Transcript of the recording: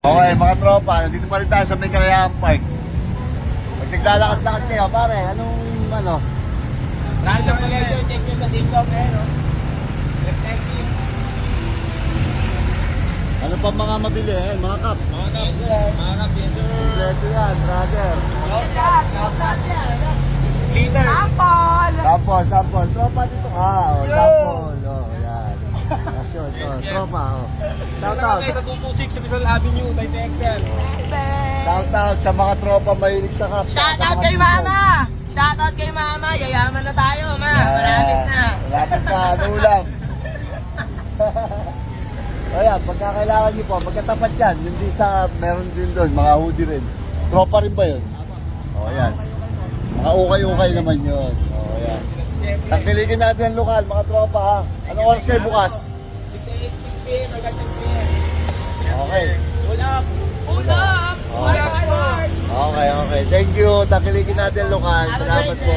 Okay, mga tropa, dito pa rin tayo sa may Kalayaan Park. Pag naglalakad-lakad kayo, pare, anong ano? Random collection, check nyo sa TikTok eh, no? Reflecting. Ano pa mga mabili eh? Mga cup. Mga kap, yes sir. Kompleto yan, brother. Glitters. Sample. Tropa dito ka. Oh, sample. Oh, yan. Asyon, to. Tropa, oh. Shout out. Sa 226 Rizal Avenue, by Texel. Shout out sa mga tropa mahilig sa cup. Shoutout kay mama! Shoutout kay mama! Yayaman na tayo, ma! Malapit na! Malapit na. Ano ulam? Ayan, pagkakailangan nyo po, magkatapat yan. Hindi sa, meron din doon, mga hoodie rin. Tropa rin ba yun? O, ayan. Mga ukay-ukay naman yun. O, ayan. Tangkilikin natin ang lokal, mga tropa ha. Anong oras kayo bukas? 6 p.m. hanggang 10 p.m. Okay. Pull up! Ulap! Okay. Okay. Thank you. Tangkilikin natin ang lokal. Salamat po.